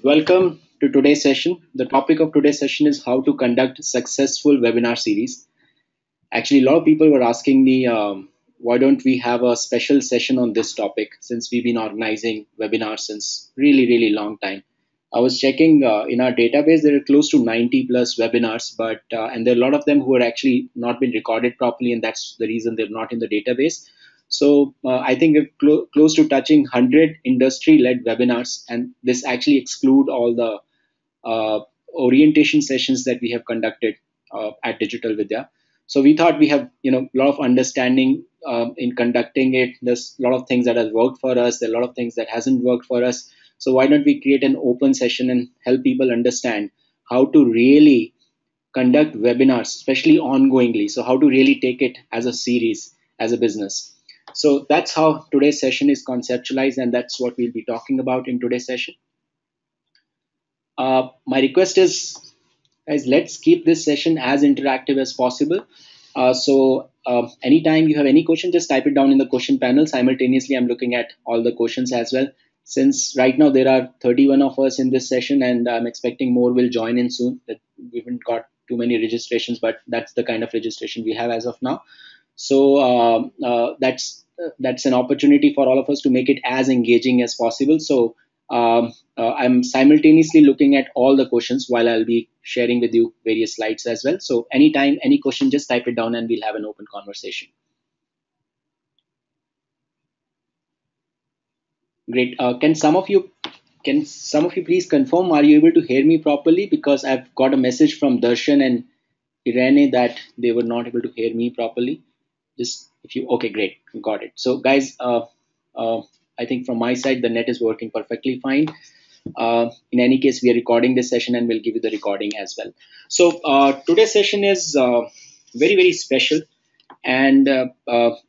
Welcome to today's session. The topic of today's session is how to conduct successful webinar series. Actually, a lot of people were asking me, why don't we have a special session on this topic since we've been organizing webinars since really long time. I was checking in our database, there are close to 90 plus webinars, but and there are a lot of them who are actually not been recorded properly, and that's the reason they're not in the database. So I think we're close to touching 100 industry-led webinars, and this actually exclude all the orientation sessions that we have conducted at Digital Vidya. So we thought we have a lot of understanding in conducting it. There's a lot of things that has worked for us. There are a lot of things that hasn't worked for us. So why don't we create an open session and help people understand how to really conduct webinars, especially ongoingly. So how to really take it as a series, as a business. So that's how today's session is conceptualized, and that's what we'll be talking about in today's session. My request is, guys, let's keep this session as interactive as possible. Anytime you have any question, just type it down in the question panel. Simultaneously, I'm looking at all the questions as well. Since right now there are 31 of us in this session, and I'm expecting more will join in soon. That we haven't got too many registrations, but that's the kind of registration we have as of now. So that's an opportunity for all of us to make it as engaging as possible. So I'm simultaneously looking at all the questions while I'll be sharing with you various slides as well. So anytime, any question, just type it down and we'll have an open conversation. Great. Can some of you please confirm? Are you able to hear me properly? Because I've got a message from Darshan and Irene that they were not able to hear me properly. Just if you okay, great, got it. So guys, uh, I think from my side the net is working perfectly fine. In any case, we are recording this session and we'll give you the recording as well. So today's session is very special, and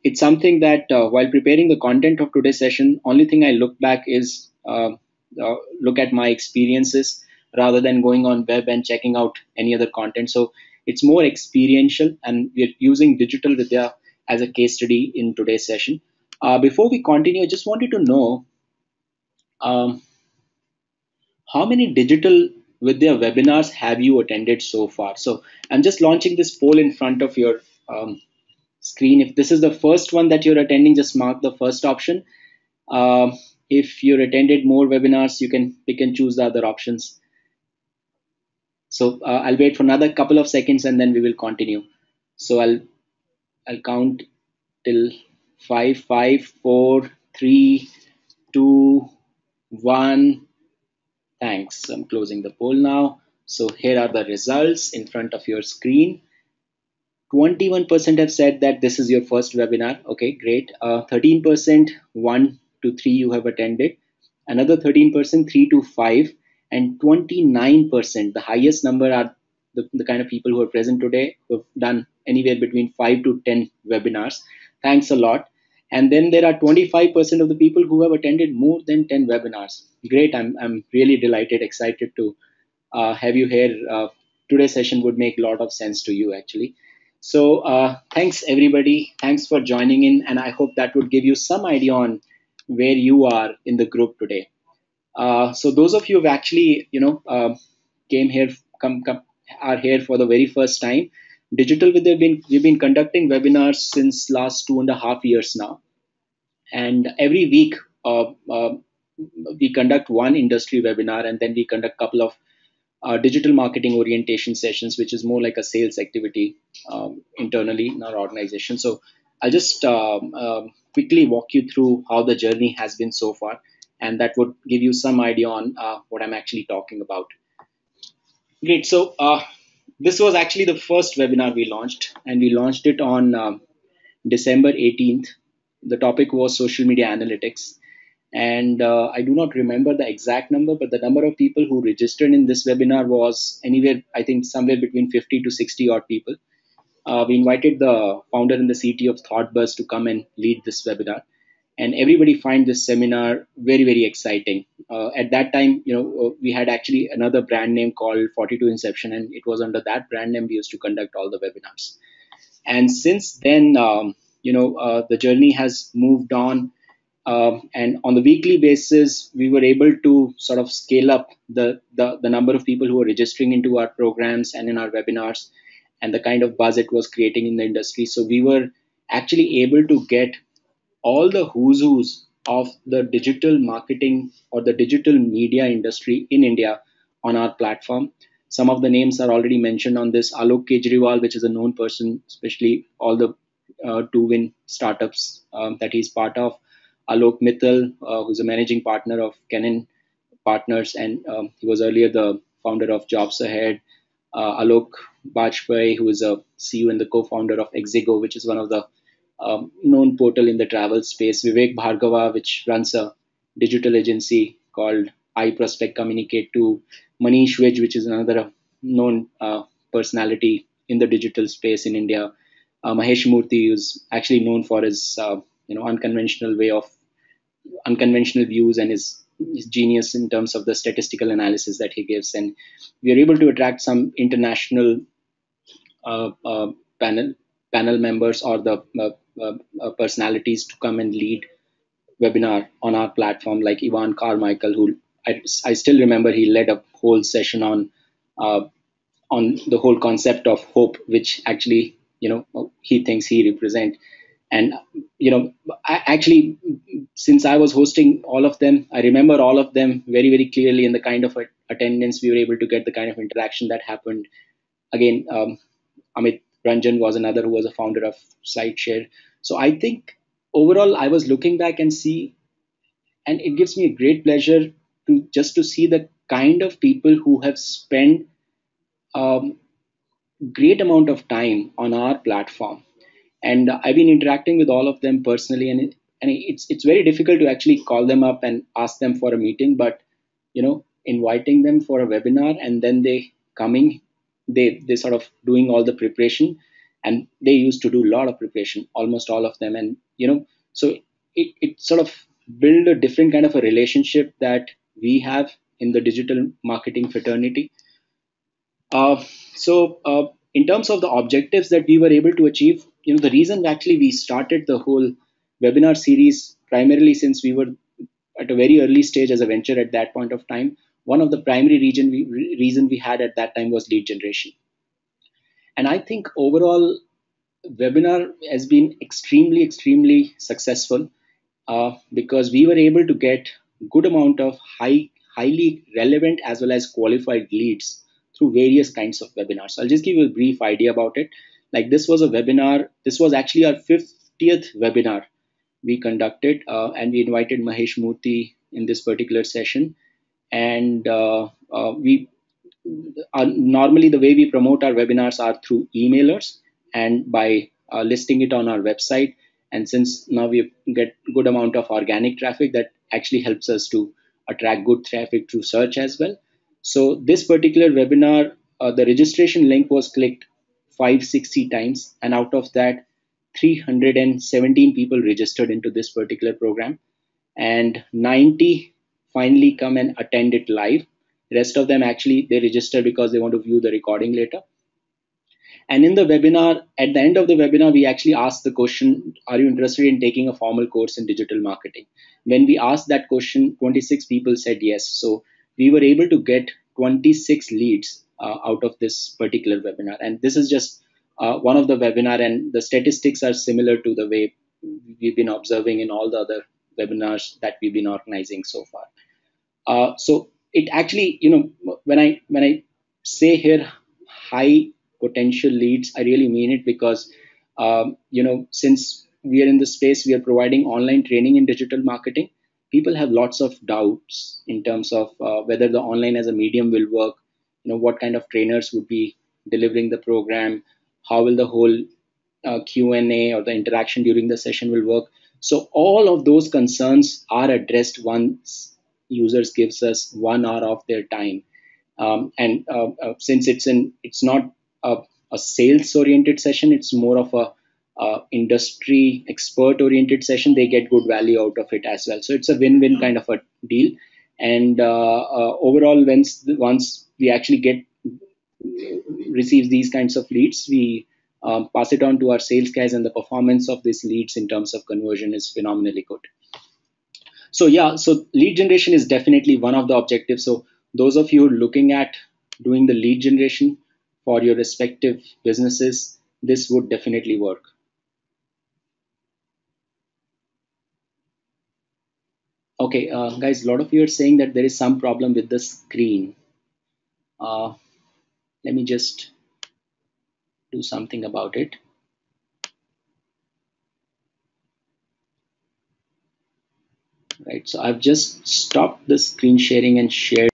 it's something that while preparing the content of today's session, only thing I look back is look at my experiences rather than going on web and checking out any other content. So it's more experiential, and we're using Digital Vidya as a case study in today's session. Before we continue, I just wanted to know, um, how many Digital Vidya webinars have you attended so far? So I'm just launching this poll in front of your screen. If this is the first one that you're attending, just mark the first option. If you're attended more webinars, you can pick and choose the other options. So I'll wait for another couple of seconds and then we will continue. So I'll count till five, five, four, three, two, one. Thanks. I'm closing the poll now. So here are the results in front of your screen. 21% have said that this is your first webinar. Okay, great. 13% 1 to 3 you have attended. Another 13% 3 to 5, and 29%, the highest number, are the kind of people who are present today who have done anywhere between 5 to 10 webinars. Thanks a lot. And then there are 25% of the people who have attended more than 10 webinars. Great. I'm really delighted, excited to have you here. Today's session would make a lot of sense to you actually. So thanks everybody. Thanks for joining in, and I hope that would give you some idea on where you are in the group today. So those of you who actually came here, come are here for the very first time. Digital with we've been conducting webinars since last 2.5 years now, and every week we conduct one industry webinar, and then we conduct a couple of digital marketing orientation sessions, which is more like a sales activity internally in our organization. So I'll just quickly walk you through how the journey has been so far, and that would give you some idea on what I'm actually talking about. Great. So this was actually the first webinar we launched, and we launched it on December 18th. The topic was social media analytics. And I do not remember the exact number, but the number of people who registered in this webinar was anywhere, I think, somewhere between 50 to 60 odd people. We invited the founder and the CTO of ThoughtBuzz to come and lead this webinar. And everybody find this seminar very exciting. At that time, we had actually another brand name called 42 Inception, and it was under that brand name we used to conduct all the webinars. And since then, the journey has moved on. and on the weekly basis, we were able to sort of scale up the number of people who were registering into our programs and in our webinars, and the kind of buzz it was creating in the industry. So we were actually able to get all the who's who's of the digital marketing or the digital media industry in India on our platform. Some of the names are already mentioned on this. Alok Kejriwal, which is a known person, especially all the two win startups that he's part of. Alok Mittal, who's a managing partner of Canon Partners, and he was earlier the founder of Jobs Ahead. Alok Bajpai, who is a CEO and the co-founder of Exigo, which is one of the known portal in the travel space. Vivek Bhargava, which runs a digital agency called iProspect Communicate, to Manish Vij, which is another known personality in the digital space in India. Mahesh Murthy, who's actually known for his unconventional way of unconventional views and his genius in terms of the statistical analysis that he gives. And we are able to attract some international uh, uh, panel panel members or the personalities to come and lead webinar on our platform, like Ivan Carmichael, who I still remember he led a whole session uh, on the whole concept of hope, which actually he thinks he represent. And actually, since I was hosting all of them, I remember all of them very, very clearly, in the kind of attendance we were able to get, the kind of interaction that happened. Again, Amit Ranjan was another who was a founder of SlideShare. So I think overall, I was looking back and see, and it gives me a great pleasure to just to see the kind of people who have spent um, great amount of time on our platform. And I've been interacting with all of them personally, and it's very difficult to actually call them up and ask them for a meeting, but inviting them for a webinar, and then they coming, they sort of doing all the preparation, and they used to do a lot of preparation, almost all of them. And so it sort of build a different kind of a relationship that we have in the digital marketing fraternity. So, in terms of the objectives that we were able to achieve, the reason actually we started the whole webinar series, primarily since we were at a very early stage as a venture at that point of time. One of the primary reason we had at that time was lead generation. And I think overall, webinar has been extremely, extremely successful, because we were able to get good amount of highly relevant as well as qualified leads through various kinds of webinars. So I'll just give you a brief idea about it. Like, this was a webinar. This was actually our 50th webinar we conducted, and we invited Mahesh Murthy in this particular session. And we normally, the way we promote our webinars are through emailers and by listing it on our website. And since now we get good amount of organic traffic, that actually helps us to attract good traffic through search as well. So this particular webinar, the registration link was clicked 560 times, and out of that, 317 people registered into this particular program, and 90 finally come and attend it live. Rest of them, actually, they register because they want to view the recording later. And in the webinar, at the end of the webinar, we actually asked the question, are you interested in taking a formal course in digital marketing? When we asked that question, 26 people said yes. So we were able to get 26 leads out of this particular webinar. And this is just one of the webinar, and the statistics are similar to the way we've been observing in all the other webinars that we've been organizing so far. So it actually, when I say here high potential leads, I really mean it, because since we are in the space, we are providing online training in digital marketing. People have lots of doubts in terms of whether the online as a medium will work. What kind of trainers would be delivering the program? How will the whole Q&A or the interaction during the session will work? So all of those concerns are addressed once users gives us 1 hour of their time. And since it's not a sales oriented session, it's more of a industry expert oriented session. They get good value out of it as well. So it's a win-win kind of a deal. And overall, once we actually get receives these kinds of leads, we pass it on to our sales guys, and the performance of these leads in terms of conversion is phenomenally good. So yeah, so lead generation is definitely one of the objectives. So those of you looking at doing the lead generation for your respective businesses, this would definitely work. Okay, guys, a lot of you are saying that there is some problem with the screen. Uh, Let me just do something about it. Right, so I've just stopped the screen sharing and shared.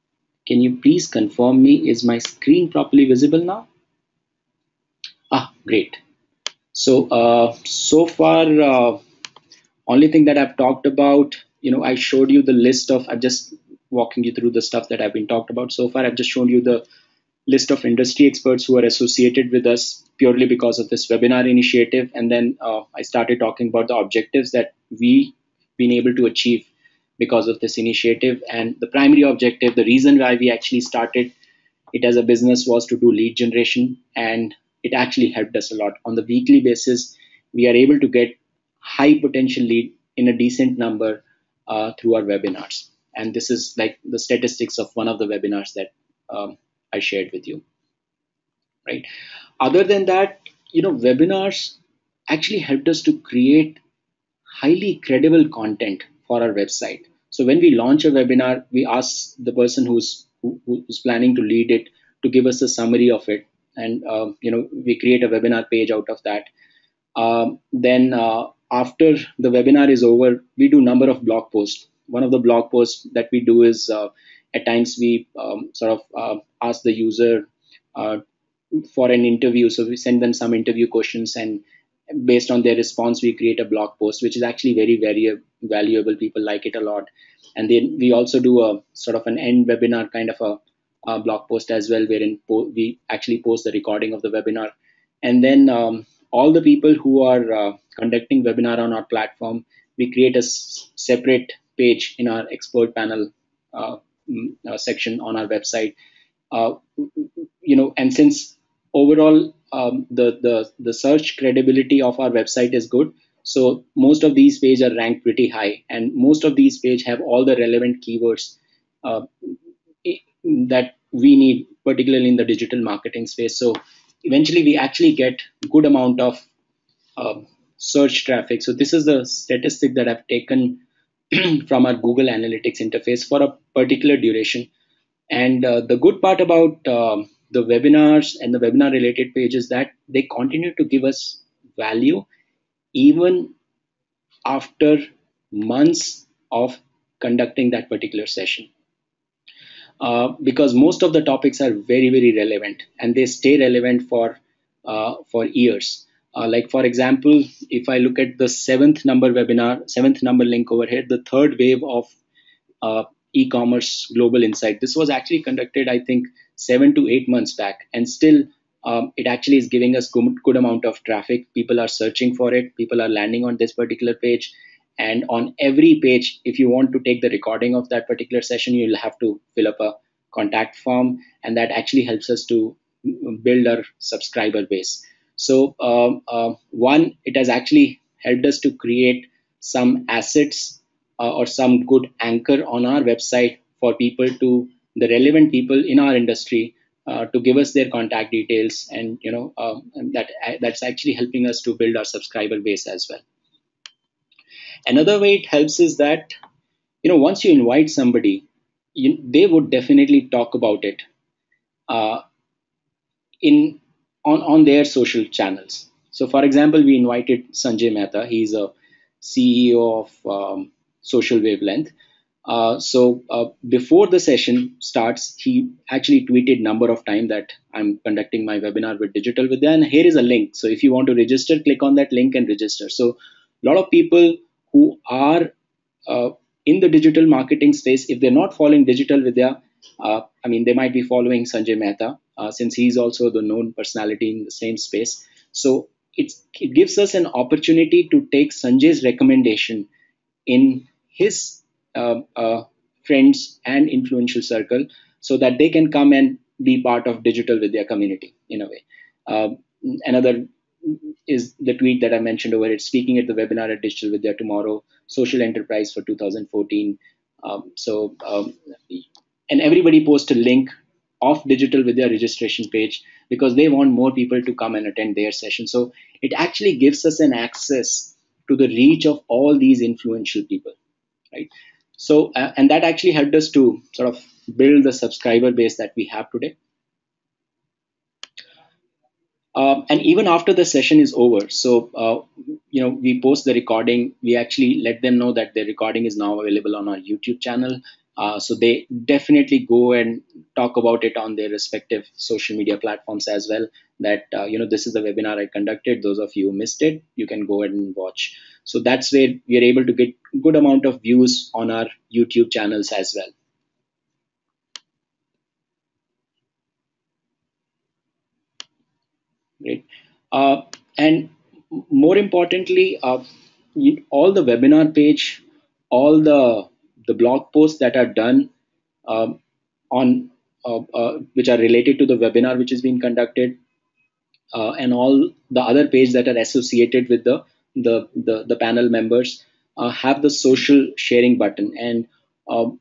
Can you please confirm me, is my screen properly visible now? Ah, great. So so far, only thing that I've talked about, I showed you the list of. I'm just walking you through the stuff that I've been talked about so far. I've just shown you the list of industry experts who are associated with us purely because of this webinar initiative, and then I started talking about the objectives that we been able to achieve because of this initiative. And the primary objective, the reason why we actually started it as a business, was to do lead generation, and it actually helped us a lot. On the weekly basis, we are able to get high potential lead in a decent number through our webinars. And this is like the statistics of one of the webinars that I shared with you, right? Other than that, webinars actually helped us to create highly credible content for our website. So when we launch a webinar, we ask the person who's planning to lead it to give us a summary of it, and we create a webinar page out of that. Then after the webinar is over, we do number of blog posts. One of the blog posts that we do is at times we sort of ask the user uh, for an interview. So we send them some interview questions, and based on their response, we create a blog post, which is actually very, very valuable. People like it a lot. And then we also do a sort of an end webinar kind of a blog post as well, wherein we actually post the recording of the webinar. And then all the people who are conducting webinar on our platform, we create a separate page in our expert panel section on our website. uh, and since overall the search credibility of our website is good, so most of these pages are ranked pretty high, and most of these pages have all the relevant keywords uh, that we need, particularly in the digital marketing space. So eventually we actually get good amount of uh, search traffic. So this is the statistic that I've taken from our Google Analytics interface for a particular duration. And the good part about the webinars and the webinar related pages, that they continue to give us value even after months of conducting that particular session. Because most of the topics are very, very relevant, and they stay relevant for years. Like for example, if I look at the seventh number link over here, the third wave of uh, e-commerce global insight. This was actually conducted, I think, 7 to 8 months back, and still it actually is giving us good amount of traffic. People are searching for it. People are landing on this particular page, and on every page, if you want to take the recording of that particular session, you'll have to fill up a contact form, and that actually helps us to build our subscriber base. So one, it has actually helped us to create some assets or some good anchor on our website for people to the relevant people in our industry to give us their contact details, and and that's actually helping us to build our subscriber base as well. Another way it helps is that once you invite somebody, they would definitely talk about it uh, in on their social channels. So, for example, we invited Sanjay Mehta. He's a CEO of Social Wavelength. Before the session starts, he actually tweeted number of times that I'm conducting my webinar with Digital Vidya, and here is a link. So if you want to register, click on that link and register. So a lot of people who are uh, in the digital marketing space, if they're not following Digital Vidya, I mean, they might be following Sanjay Mehta since he's also the known personality in the same space. So it gives us an opportunity to take Sanjay's recommendation in his friends and influential circle, so that they can come and be part of Digital Vidya community in a way. Uh, Another is the tweet that I mentioned over it, speaking at the webinar at Digital Vidya tomorrow, social enterprise for 2014. And everybody post a link of Digital Vidya registration page because they want more people to come and attend their session. So it actually gives us an access to the reach of all these influential people, right? So and that actually helped us to sort of build the subscriber base that we have today. And even after the session is over, so we post the recording. We actually let them know that the recording is now available on our YouTube channel. So they definitely go and talk about it on their respective social media platforms as well. That this is the webinar I conducted. Those of you who missed it, you can go ahead and watch. So that's where we are able to get good amount of views on our YouTube channels as well. Right? Uh, and more importantly, all the webinar page, all the blog posts that are done um, on which are related to the webinar which is being conducted, and all the other pages that are associated with the panel members have the social sharing button. And um,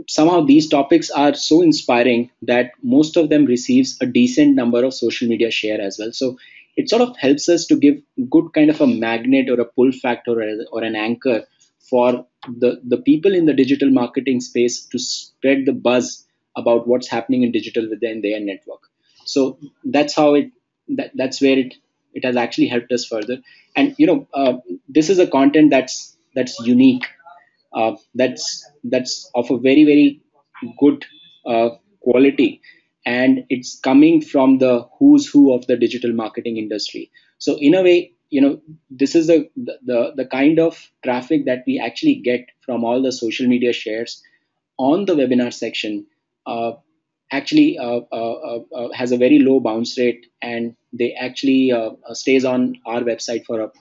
somehow these topics are so inspiring that most of them receives a decent number of social media share as well. So it sort of helps us to give good kind of a magnet or a pull factor or an anchor for the people in the digital marketing space to spread the buzz about what's happening in digital within their network. So that's how that's where it has actually helped us further. And this is a content that's unique, that's of a very very good quality, and it's coming from the who's who of the digital marketing industry. So in a way, this is the kind of traffic that we actually get from all the social media shares on the webinar section. Actually has a very low bounce rate, and they actually stays on our website for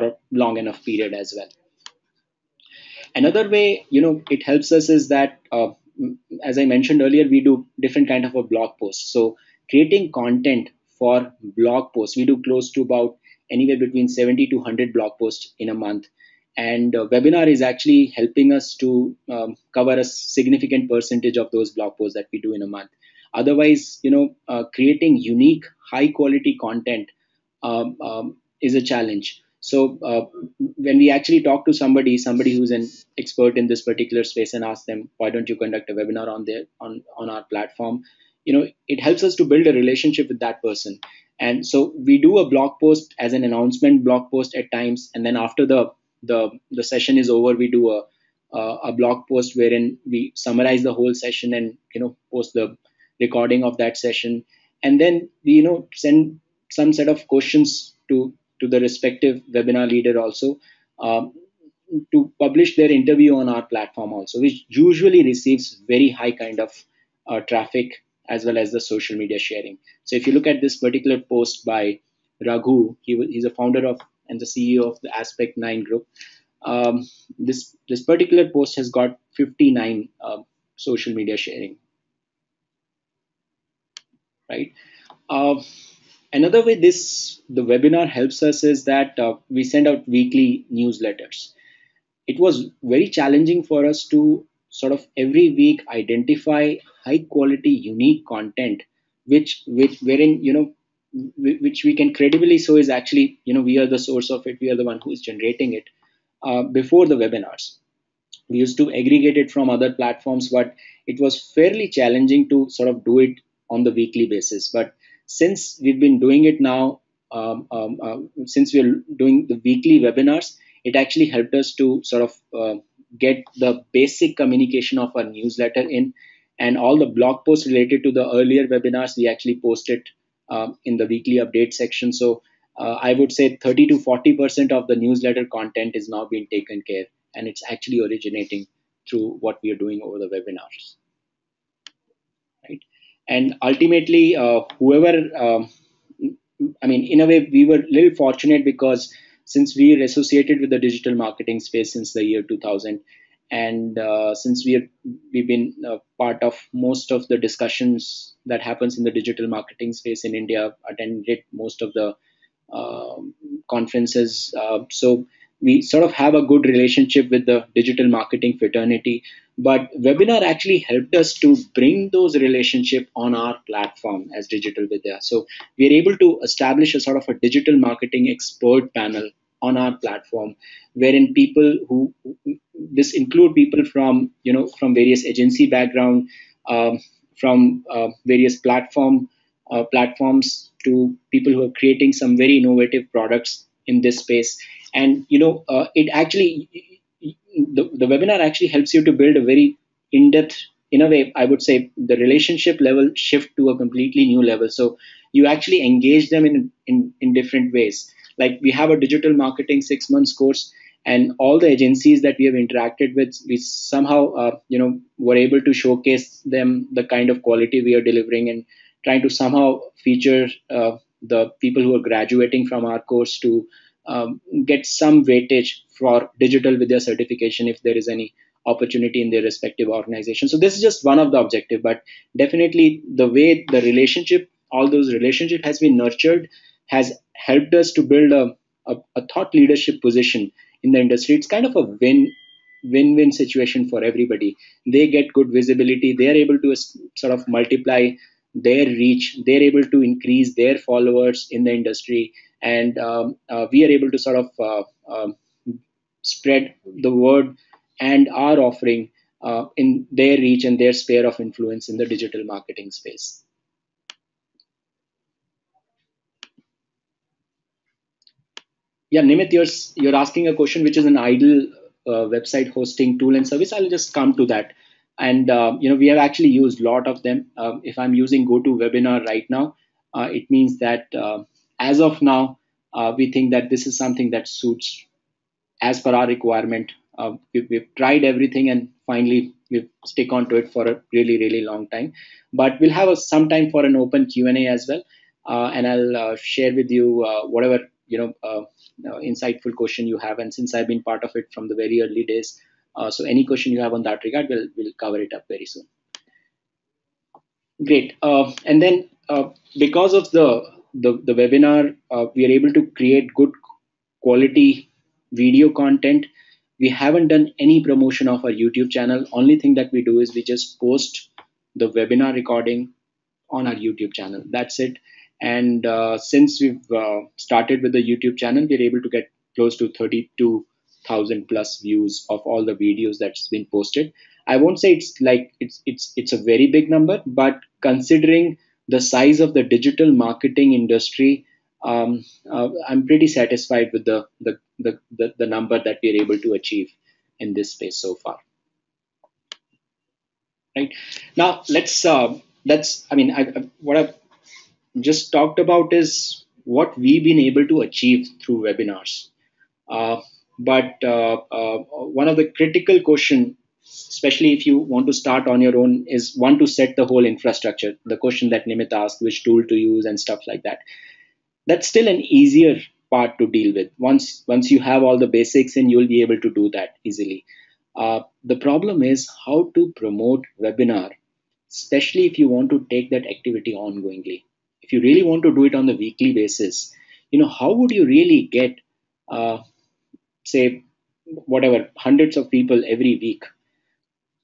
a long enough period as well. Another way it helps us is that as I mentioned earlier, we do different kind of a blog post. So creating content for blog posts, we do close to about anywhere between 70 to 100 blog posts in a month. And webinar is actually helping us to cover a significant percentage of those blog posts that we do in a month. Otherwise, creating unique high quality content is a challenge. So when we actually talk to somebody who's an expert in this particular space and ask them, why don't you conduct a webinar on our platform, it helps us to build a relationship with that person. And so we do a blog post as an announcement blog post at times, and then after the session is over, we do a blog post wherein we summarize the whole session and post the recording of that session. And then we send some set of questions to the respective webinar leader also, um, to publish their interview on our platform also, which usually receives very high kind of traffic as well as the social media sharing. So if you look at this particular post by Raghu, he's a founder of and the CEO of the Aspect 9 group. This particular post has got 59 social media sharing, right? Uh, Another way the webinar helps us is that we send out weekly newsletters. It was very challenging for us to sort of every week identify high quality unique content which wherein which we can credibly so is actually we are the source of it, we are the one who is generating it before the webinars. We used to aggregate it from other platforms, but it was fairly challenging to sort of do it on the weekly basis. But since we've been doing it now, since we're doing the weekly webinars, it actually helped us to sort of get the basic communication of our newsletter in, and all the blog posts related to the earlier webinars we actually posted in the weekly update section. So I would say 30 to 40% of the newsletter content is now being taken care, and it's actually originating through what we are doing over the webinars, right? And ultimately, whoever I mean, in a way we were a little fortunate because since we are associated with the digital marketing space since the year 2000, and since we've been part of most of the discussions that happens in the digital marketing space in India, attended most of the conferences. So we sort of have a good relationship with the digital marketing fraternity. But webinar actually helped us to bring those relationship on our platform as Digital Vidya. So we are able to establish a sort of a digital marketing expert panel on our platform, wherein people who this include people from from various agency background, from various platforms to people who are creating some very innovative products in this space. And it actually the webinar actually helps you to build a very in-depth, in a way I would say the relationship level shift to a completely new level. So you actually engage them in different ways. Like we have a digital marketing 6 months course, and all the agencies that we have interacted with, we somehow were able to showcase them the kind of quality we are delivering, and trying to somehow feature the people who are graduating from our course to get some weightage for digital with their certification if there is any opportunity in their respective organization. So this is just one of the objective, but definitely the way the relationship, all those relationship has been nurtured, has helped us to build a thought leadership position in the industry. It's kind of a win-win situation for everybody. They get good visibility. They are able to sort of multiply their reach. They're able to increase their followers in the industry, and we are able to sort of spread the word and our offering in their reach and their sphere of influence in the digital marketing space. Yeah, Nimit, you're asking a question which is an ideal website hosting tool and service. I'll just come to that. And we have actually used a lot of them. If I'm using GoToWebinar right now, it means that as of now, we think that this is something that suits as per our requirement. We've tried everything, and finally we've stick on to it for a really really long time. But we'll have some time for an open Q&A as well, and I'll share with you whatever insightful question you have. And since I've been part of it from the very early days, so any question you have on that regard, we'll cover it up very soon. Great. And then because of the webinar, we are able to create good quality video content. We haven't done any promotion of our YouTube channel. Only thing that we do is we just post the webinar recording on our YouTube channel. That's it. And since we've started with the YouTube channel, we're able to get close to 32,000 plus views of all the videos that's been posted. I won't say it's like it's a very big number, but considering the size of the digital marketing industry, I'm pretty satisfied with the number that we're able to achieve in this space so far. Right now, let's. I mean, what I've just talked about is what we've been able to achieve through webinars. But one of the critical question, especially if you want to start on your own, is one to set the whole infrastructure. The question that Nimit asked, which tool to use and stuff like that. That's still an easier part to deal with. Once you have all the basics in, you'll be able to do that easily. The problem is how to promote webinar, especially if you want to take that activity ongoingly. If you really want to do it on the weekly basis, how would you really get uh, say whatever hundreds of people every week?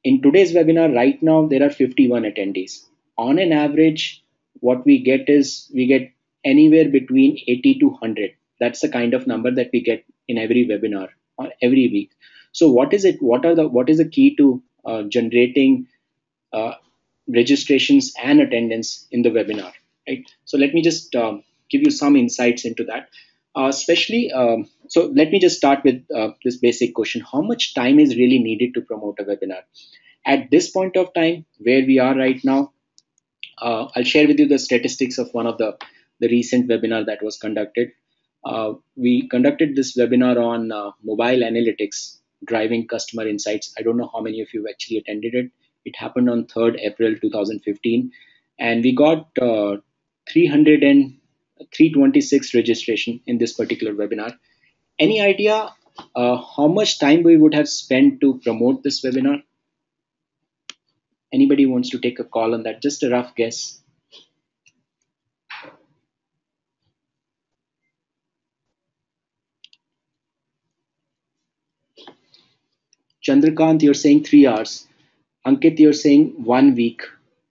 In today's webinar right now there are 51 attendees. On an average, what we get is we get anywhere between 80 to 100. That's the kind of number that we get in every webinar every week. So what is the key to generating uh, registrations and attendance in the webinar, right? So let me just give you some insights into that. Especially, so let me just start with this basic question: how much time is really needed to promote a webinar? At this point of time, where we are right now, I'll share with you the statistics of one of the recent webinar that was conducted. We conducted this webinar on mobile analytics, driving customer insights. I don't know how many of you actually attended it. It happened on 3rd April 2015, and we got 300 and 326 registration in this particular webinar. Any idea how much time we would have spent to promote this webinar? Anybody wants to take a call on that? Just a rough guess. Chandrakant, you're saying 3 hours. Ankit, you're saying 1 week.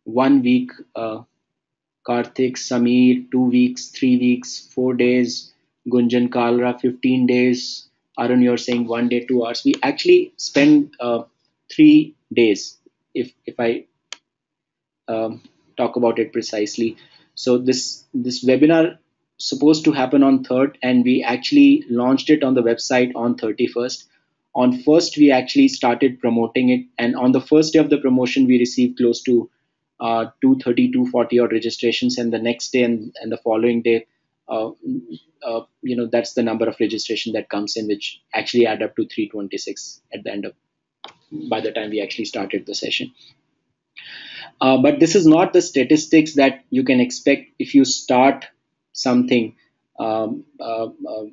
1 week. Karthik, Samir, 2 weeks, 3 weeks, 4 days. Gunjan Kalra, 15 days. Arun, you're saying 1 day, 2 hours. We actually spend 3 days. If I um, talk about it precisely. So this webinar supposed to happen on third, and we actually launched it on the website on 31st. On first, we actually started promoting it, and on the first day of the promotion, we received close to 230, 240 odd registrations, and the next day and the following day. Uh, that's the number of registration that comes in, which actually add up to 326 at the end of by the time we actually started the session. But this is not the statistics that you can expect if you start something um, uh, uh,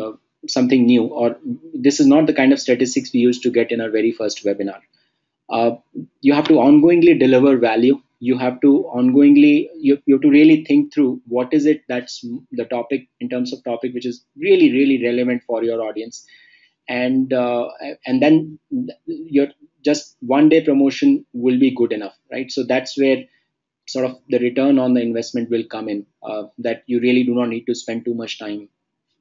uh, something new, or this is not the kind of statistics we used to get in our very first webinar. uh, you have to ongoingly deliver value. You have to ongoingly you have to really think through what is it that's the topic in terms of topic which is really really relevant for your audience, and and then your just 1 day promotion will be good enough, right? So that's where sort of the return on the investment will come in, that you really do not need to spend too much time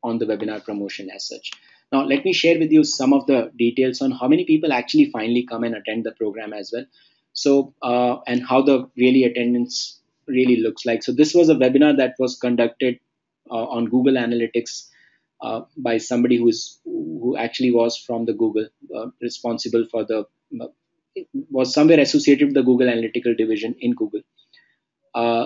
on the webinar promotion as such. Now, let me share with you some of the details on how many people actually finally come and attend the program as well. So, and how the really attendance really looks like. So, this was a webinar that was conducted on Google Analytics by somebody who actually was from the Google, responsible for the was somewhere associated with the Google Analytical division in Google.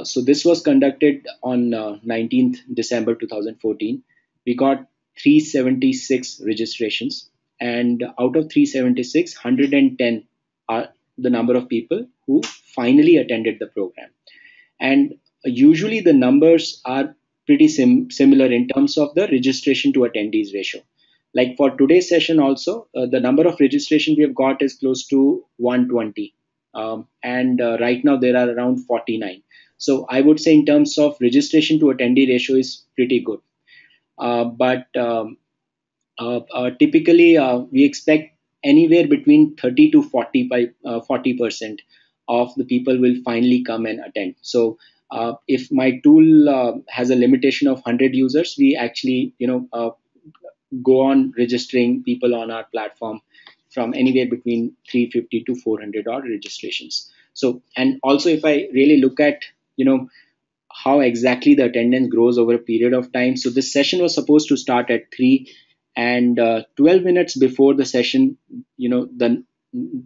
So this was conducted on 19th December 2014. We got 376 registrations, and out of 376, 110 are the number of people who finally attended the program. And usually the numbers are pretty similar in terms of the registration to attendees ratio. Like for today's session also, the number of registration we have got is close to 120, and right now there are around 49. So I would say in terms of registration to attendee ratio is pretty good. But typically, we expect anywhere between 30 to 40% of the people will finally come and attend. So if my tool has a limitation of 100 users, we actually go on registering people on our platform from anywhere between 350 to 400 odd registrations. So, and also if I really look at you know how exactly the attendance grows over a period of time. So this session was supposed to start at 3, and 12 minutes before the session, the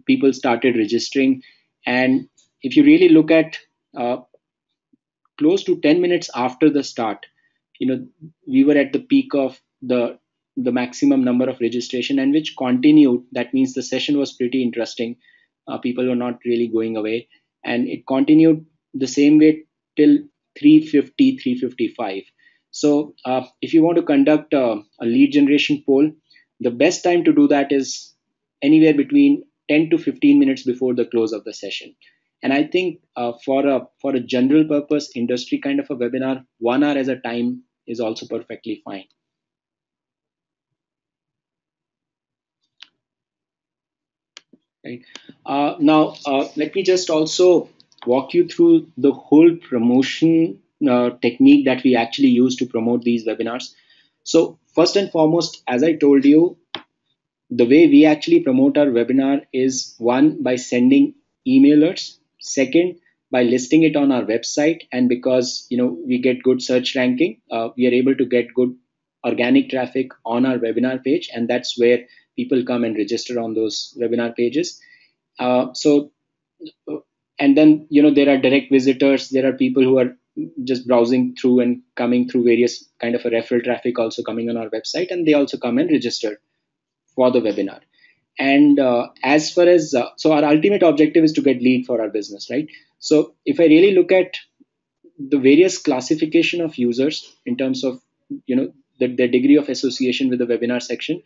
people started registering. And if you really look at uh, close to 10 minutes after the start, we were at the peak of the maximum number of registration, and which continued. That means the session was pretty interesting. People were not really going away, and it continued the same way till 350, 355. So if you want to conduct a lead generation poll, the best time to do that is anywhere between 10 to 15 minutes before the close of the session. And I think for a general purpose industry kind of a webinar, 1 hour as a time is also perfectly fine. Right. Now, let me just also walk you through the whole promotion technique that we actually use to promote these webinars. So, first and foremost, as I told you, the way we actually promote our webinar is, one, by sending emailers, second, by listing it on our website. And because we get good search ranking, we are able to get good organic traffic on our webinar page, and that's where people come and register on those webinar pages. So and then there are direct visitors, there are people who are just browsing through and coming through various kind of a referral traffic also coming on our website, and they also come and register for the webinar. And as far as so our ultimate objective is to get lead for our business, right? So if I really look at the various classification of users in terms of the degree of association with the webinar section,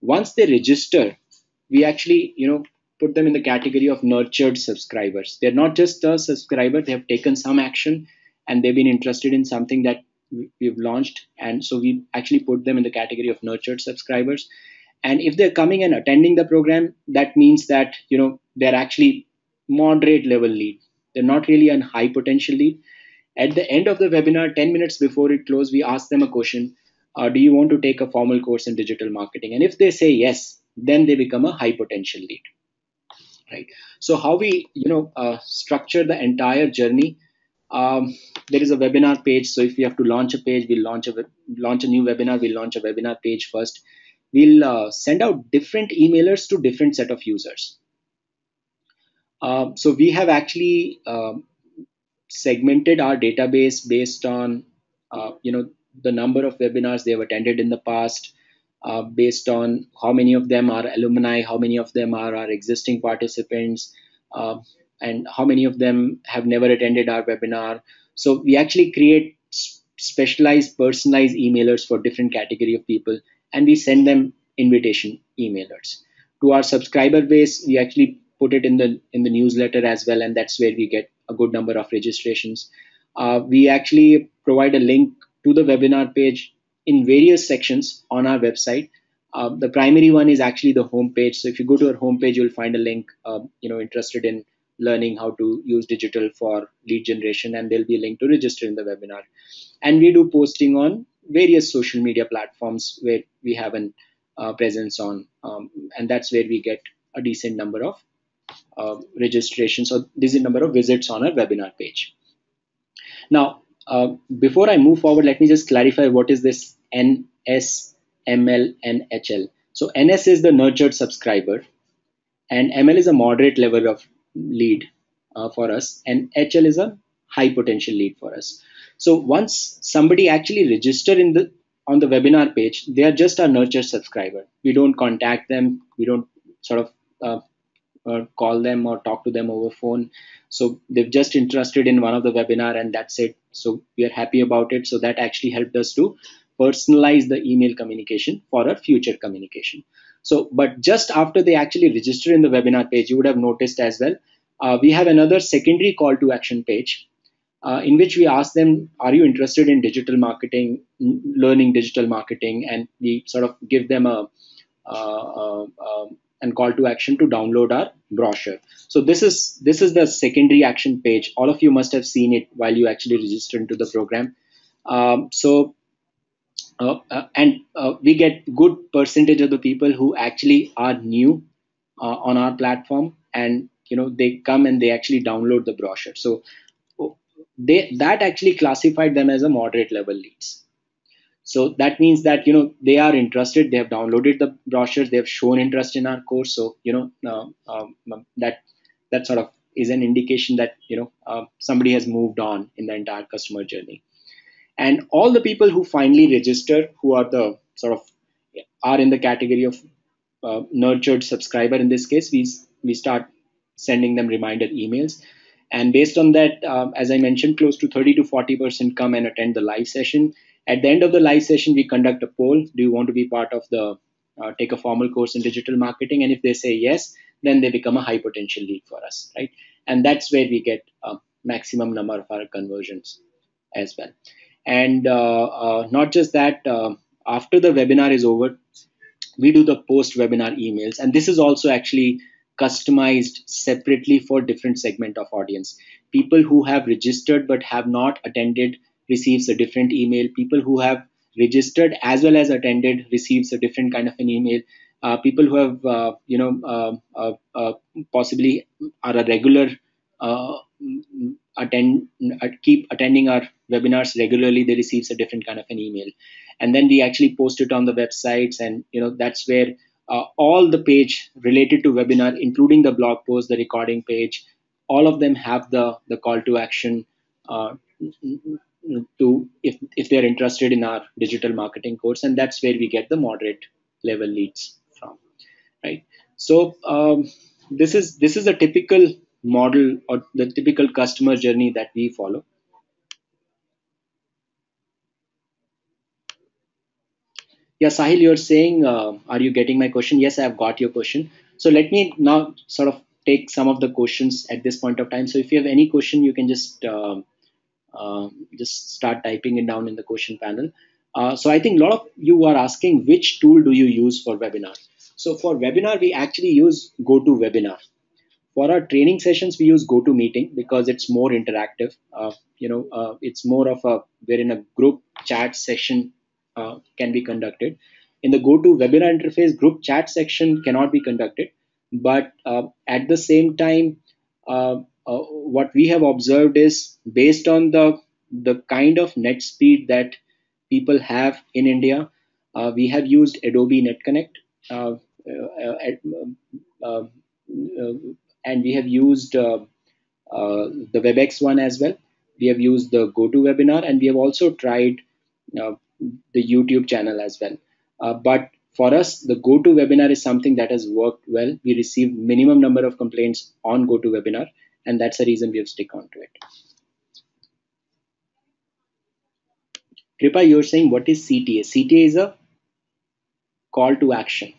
once they register, we actually put them in the category of nurtured subscribers. They're not just a subscriber, they have taken some action and they've been interested in something that we've launched, and so we actually put them in the category of nurtured subscribers. And if they're coming and attending the program, that means that they're actually moderate level lead. They're not really a high potential lead. At the end of the webinar, 10 minutes before it closes, we ask them a question: do you want to take a formal course in digital marketing? And if they say yes, then they become a high potential lead, right? So how we structure the entire journey. um, there is a webinar page. So if we have to launch a page, we'll launch a new webinar. We'll launch a webinar page first. We'll send out different emailers to different set of users. So we have actually segmented our database based on the number of webinars they have attended in the past, based on how many of them are alumni, how many of them are our existing participants, uh, and how many of them have never attended our webinar. So we actually create specialized, personalized emailers for different category of people, and we send them invitation emailers. To our subscriber base, we actually put it in the newsletter as well, and that's where we get a good number of registrations. We actually provide a link to the webinar page in various sections on our website. The primary one is actually the home page. So if you go to our home page, you'll find a link. Interested in learning how to use digital for lead generation, and there'll be a link to register in the webinar. And we do posting on various social media platforms where we have an presence on, and that's where we get a decent number of registrations or decent number of visits on our webinar page. Now, before I move forward, let me just clarify what is this NS, ML, and HL. So NS is the nurtured subscriber, and ML is a moderate level of lead for us, and HL is a high potential lead for us. So once somebody actually register in the on the webinar page, they are just a nurtured subscriber. We don't contact them. We don't sort of call them or talk to them over phone. So they've just interested in one of the webinar, and that's it. So we are happy about it. So that actually helped us to personalize the email communication for our future communication. So, but just after they actually register in the webinar page, you would have noticed as well, we have another secondary call to action page, in which we ask them, are you interested in digital marketing, learning digital marketing? And we sort of give them a and call to action to download our brochure. So this is the secondary action page. All of you must have seen it while you actually register into the program. And we get good percentage of the people who actually are new on our platform, and they come and they actually download the brochure. So they that actually classified them as a moderate level leads. So that means that they are interested, they have downloaded the brochures, they have shown interest in our course. So that sort of is an indication that somebody has moved on in the entire customer journey. And all the people who finally register, who are the sort of are in the category of nurtured subscriber, in this case, we start sending them reminder emails. And based on that, as I mentioned, close to 30 to 40% come and attend the live session. At the end of the live session, we conduct a poll: do you want to be part of the take a formal course in digital marketing? And if they say yes, then they become a high potential lead for us, right? And that's where we get a maximum number of our conversions as well. And not just that, after the webinar is over, we do the post webinar emails, and this is also actually customized separately for different segment of audience. People who have registered but have not attended receives a different email. People who have registered as well as attended receives a different kind of an email. People who have possibly are a regular uh, attend keep attending our webinars regularly, they receives a different kind of an email. And then we actually post it on the websites, and that's where all the page related to webinar, including the blog post, the recording page, all of them have the call to action uh, to if they're interested in our digital marketing course. And that's where we get the moderate level leads from, right? So this is a typical model or the typical customer journey that we follow. Yeah, Sahil, you're saying, are you getting my question? Yes, I've got your question. So let me now sort of take some of the questions at this point of time. So if you have any question, you can just start typing it down in the question panel. So I think a lot of you are asking, which tool do you use for webinars? So for webinar, we actually use GoToWebinar. For our training sessions, we use GoToMeeting because it's more interactive. It's more of a wherein a group chat session can be conducted. In the GoToWebinar interface, group chat section cannot be conducted. But at the same time, what we have observed is based on the kind of net speed that people have in India, we have used Adobe NetConnect. Uh, uh, uh, and we have used the WebEx one as well. We have used the GoToWebinar, and we have also tried uh, the YouTube channel as well. But for us, the GoToWebinar is something that has worked well. We receive minimum number of complaints on GoToWebinar, and that's the reason we have stick on to it. Kripa, you're saying what is CTA? CTA is a call to action.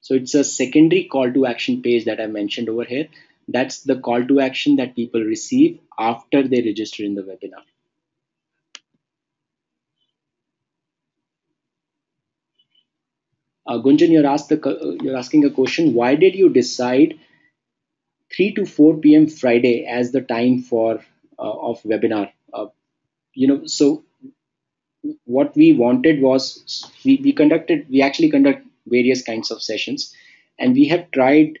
So it's a secondary call to action page that I mentioned over here. That's the call to action that people receive after they register in the webinar. Gunjan, you're asking a question. Why did you decide 3 to 4 p.m. Friday as the time for of webinar? So what we wanted was we actually conduct various kinds of sessions, and we have tried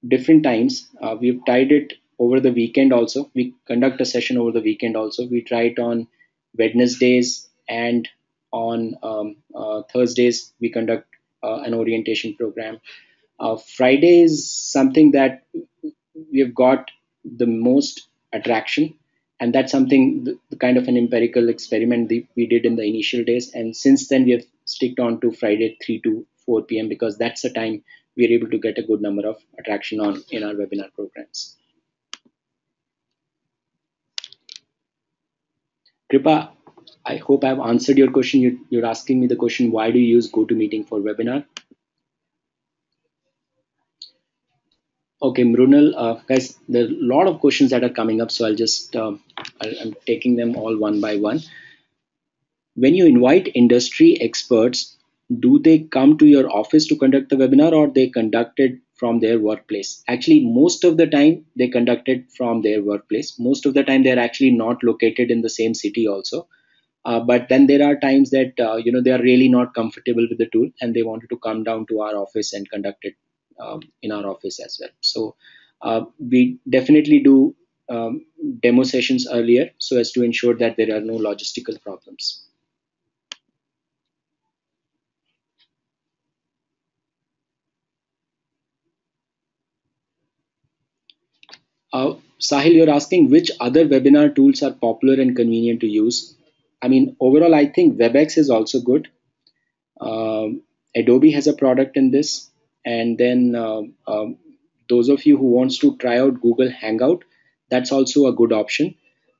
different times. We've tried it over the weekend also. We conduct a session over the weekend also. We try it on Wednesdays, and on Thursdays we conduct an orientation program. Friday is something that we have got the most attraction, and that's something the kind of an empirical experiment we did in the initial days, and since then we have sticked on to Friday 3 to 4 p.m. because that's the time we are able to get a good number of attraction on in our webinar programs. Kripa, I hope I've answered your question. You're asking me the question, why do you use GoToMeeting for webinar? Okay, Mrunal, guys, there are a lot of questions that are coming up, so I'm taking them all one by one. When you invite industry experts, do they come to your office to conduct the webinar, or they conduct it from their workplace? Actually, most of the time they conduct it from their workplace. Most of the time they're actually not located in the same city also. But then there are times that they are really not comfortable with the tool, and they wanted to come down to our office and conduct it in our office as well. So we definitely do demo sessions earlier so as to ensure that there are no logistical problems. Sahil, you're asking which other webinar tools are popular and convenient to use. I mean, overall, I think WebEx is also good. Adobe has a product in this, and then those of you who wants to try out Google Hangout, that's also a good option.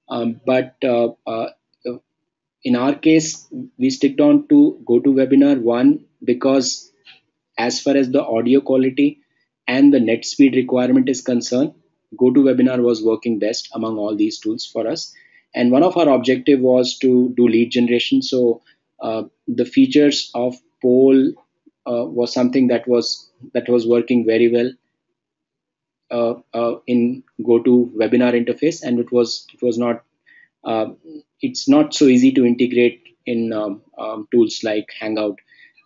But in our case, we sticked on to GoToWebinar one because as far as the audio quality and the net speed requirement is concerned, GoToWebinar was working best among all these tools for us. And one of our objective was to do lead generation. So the features of poll was something that was working very well in GoToWebinar interface, and it was not uh, it's not so easy to integrate in tools like Hangout,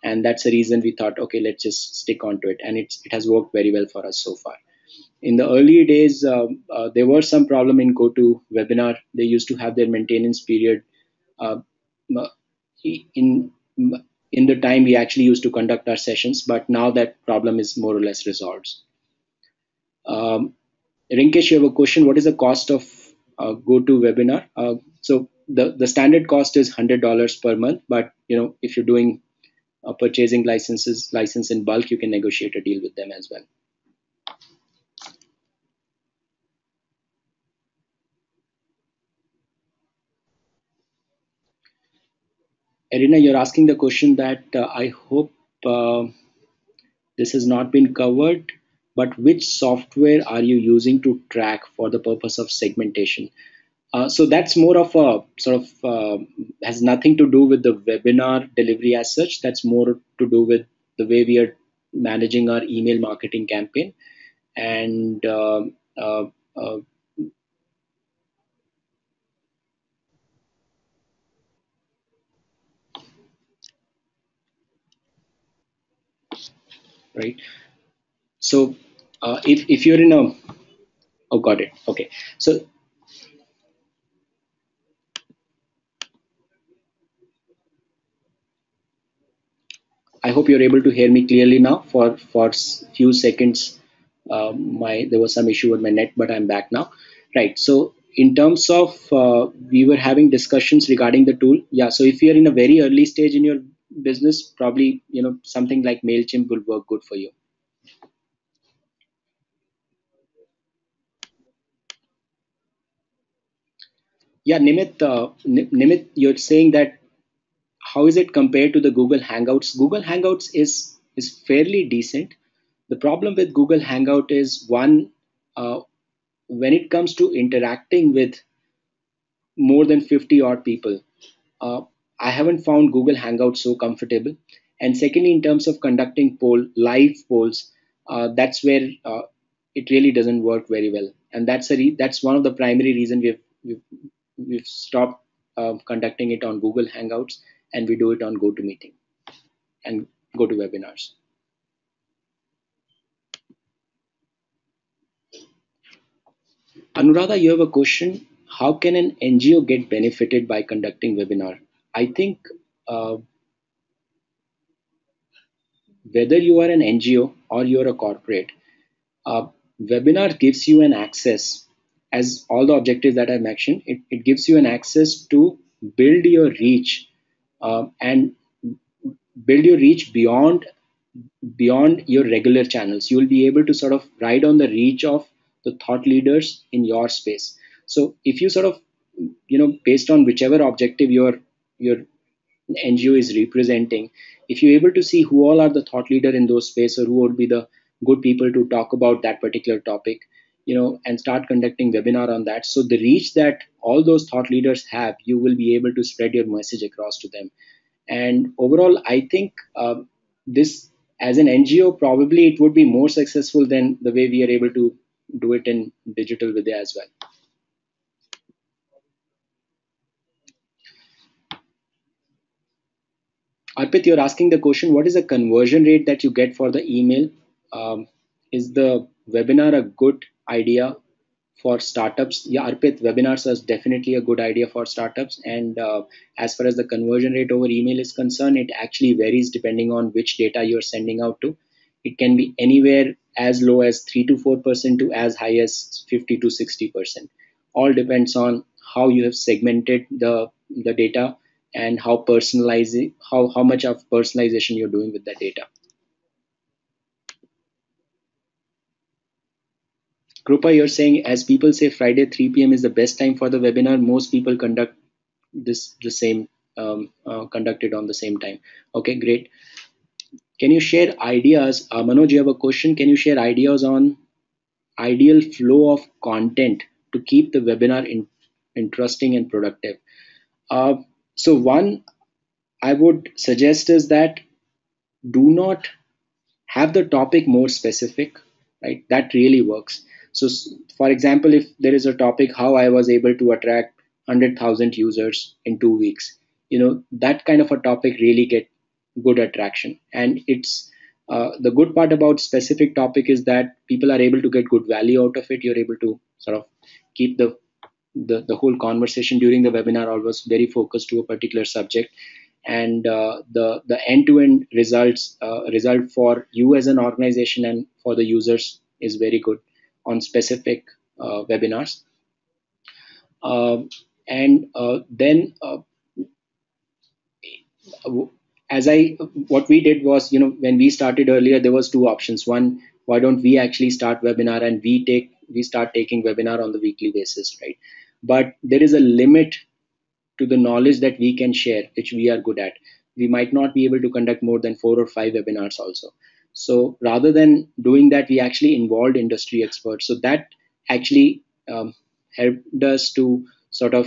and that's the reason we thought, okay, let's just stick onto it, and it has worked very well for us so far. In the early days, there were some problem in GoToWebinar. They used to have their maintenance period uh, in in the time we actually used to conduct our sessions, but now that problem is more or less resolved. Um, Rinkesh, you have a question. What is the cost of GoToWebinar? So the standard cost is $100 per month, but if you're doing purchasing license in bulk, you can negotiate a deal with them as well. Erina, you're asking the question that I hope this has not been covered, but which software are you using to track for the purpose of segmentation? So that's more of a sort of has nothing to do with the webinar delivery as such. That's more to do with the way we are managing our email marketing campaign. And uh, uh, right. So if you're in a, oh, got it. Okay. So I hope you're able to hear me clearly now. For few seconds, my there was some issue with my net, but I'm back now. Right. So in terms of we were having discussions regarding the tool. Yeah. So if you're in a very early stage in your business, probably something like Mailchimp will work good for you. Yeah, Nimit, you're saying that how is it compared to the Google Hangouts? Google Hangouts is fairly decent. The problem with Google Hangout is one, uh, when it comes to interacting with more than 50 odd people, uh, I haven't found Google Hangout so comfortable. And secondly, in terms of conducting live polls, that's where it really doesn't work very well. And that's one of the primary reason we've stopped conducting it on Google Hangouts, and we do it on GoToMeeting and GoToWebinars. Anuradha, you have a question. How can an NGO get benefited by conducting webinar? I think uh, whether you are an NGO or you're a corporate, uh, webinar gives you an access, as all the objectives that I mentioned, it gives you an access to build your reach, and build your reach beyond your regular channels. You will be able to sort of ride on the reach of the thought leaders in your space. So if you sort of, based on whichever objective your NGO is representing, if you're able to see who all are the thought leader in those space, or who would be the good people to talk about that particular topic, and start conducting webinar on that. So the reach that all those thought leaders have, you will be able to spread your message across to them. And overall, I think this, as an NGO, probably it would be more successful than the way we are able to do it in digital Vidya as well. Arpit, you're asking the question, what is the conversion rate that you get for the email? Is the webinar a good idea for startups? Yeah, Arpit, webinars is definitely a good idea for startups. And as far as the conversion rate over email is concerned, it actually varies depending on which data you're sending out to. It can be anywhere as low as 3 to 4% to as high as 50 to 60%. All depends on how you have segmented the data, and how much of personalization you're doing with that data. Krupa, you're saying, as people say, Friday 3 p.m. is the best time for the webinar. Most people conduct this the same conducted on the same time. Okay, great. Can you share ideas? Manoj, you have a question. Can you share ideas on ideal flow of content to keep the webinar interesting and productive? Uh, so one I would suggest is that do not have the topic more specific, right? That really works. So for example, if there is a topic, how I was able to attract 100,000 users in 2 weeks, that kind of a topic really get good attraction. And it's the good part about specific topic is that people are able to get good value out of it. You're able to sort of keep the whole conversation during the webinar always very focused to a particular subject. And the end-to-end result for you as an organization and for the users is very good on specific webinars. And then as I what we did was, when we started earlier, there was two options. One, why don't we actually start webinar, and we start taking webinar on the weekly basis, right? But there is a limit to the knowledge that we can share, which we are good at. We might not be able to conduct more than 4 or 5 webinars also. So rather than doing that, we actually involved industry experts. So that actually helped us to sort of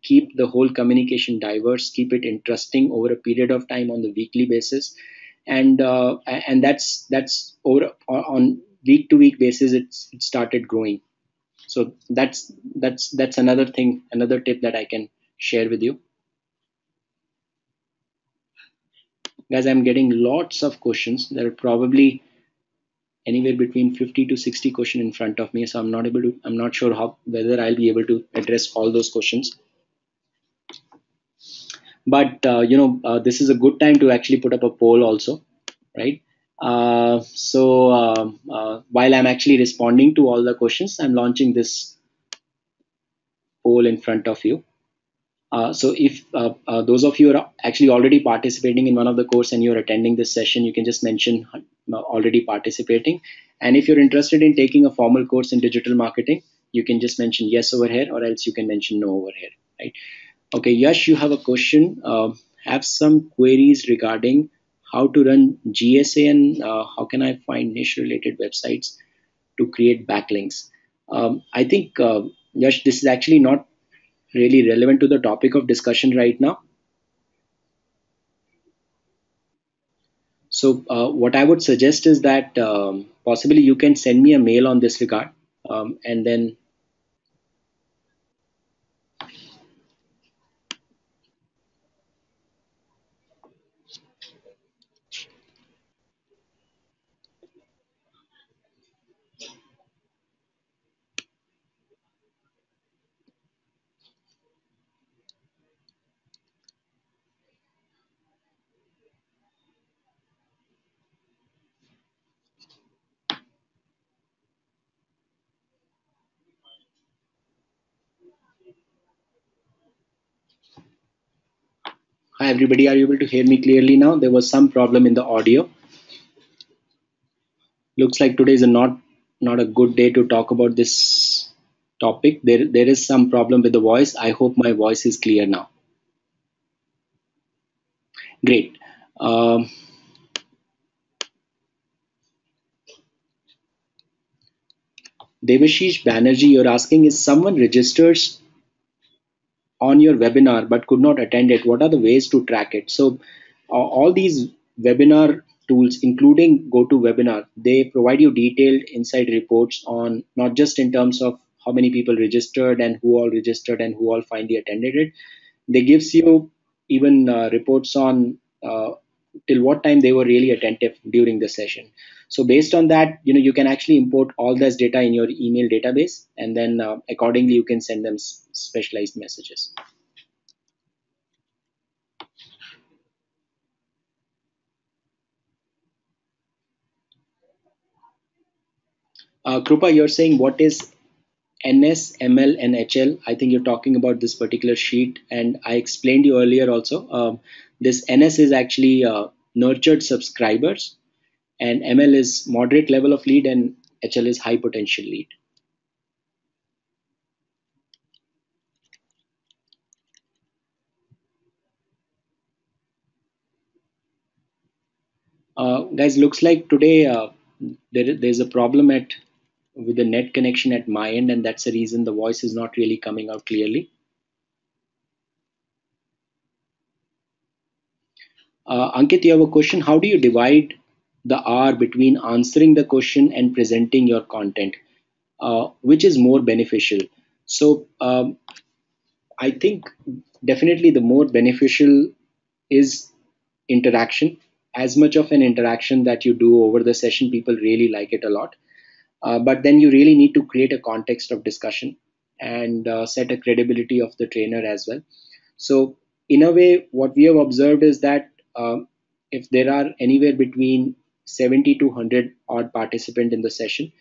keep the whole communication diverse, keep it interesting over a period of time on the weekly basis. and that's over on week to week basis. It started growing. So that's another thing, another tip that I can share with you. Guys, I'm getting lots of questions. There are probably anywhere between 50 to 60 questions in front of me, so I'm not sure how whether I'll be able to address all those questions. But this is a good time to actually put up a poll also, right? While I'm actually responding to all the questions, I'm launching this poll in front of you. So if those of you are actually already participating in one of the course and you're attending this session, you can just mention already participating. And if you're interested in taking a formal course in digital marketing, you can just mention yes over here, or else you can mention no over here, right? Okay, Yash, you have a question. Have some queries regarding how to run GSA and how can I find niche related websites to create backlinks. I think, Yash, this is actually not really relevant to the topic of discussion right now. So, what I would suggest is that possibly you can send me a mail on this regard, and then hi everybody, are you able to hear me clearly now? There was some problem in the audio. Looks like today is not a good day to talk about this topic. There is some problem with the voice. I hope my voice is clear now. Great. Um, Devashish Banerjee, you're asking, is someone registers on your webinar but could not attend it, what are the ways to track it? So all these webinar tools, including GoToWebinar, they provide you detailed inside reports on not just in terms of how many people registered and who all registered and who all finally attended it. They gives you even reports on till what time they were really attentive during the session. So based on that, you can actually import all this data in your email database, and then accordingly you can send them specialized messages. Krupa, you're saying what is NS, ML, and HL? I think you're talking about this particular sheet, and I explained you earlier also. This NS is actually nurtured subscribers, and ML is moderate level of lead, and HL is high potential lead. Guys, looks like today there's a problem at with the net connection at my end, and that's the reason the voice is not really coming out clearly. Ankit, you have a question. How do you divide the hour between answering the question and presenting your content? Which is more beneficial? So I think definitely the more beneficial is interaction. As much of an interaction that you do over the session, people really like it a lot. But then you really need to create a context of discussion and set a credibility of the trainer as well. So in a way, what we have observed is that if there are anywhere between 70 to 100 odd participant in the session,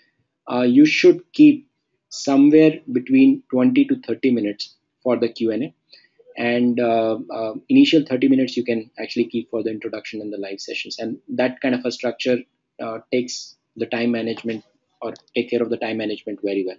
you should keep somewhere between 20 to 30 minutes for the Q&A, and initial 30 minutes you can actually keep for the introduction and the live sessions, and that kind of a structure takes the time management or take care of the time management very well.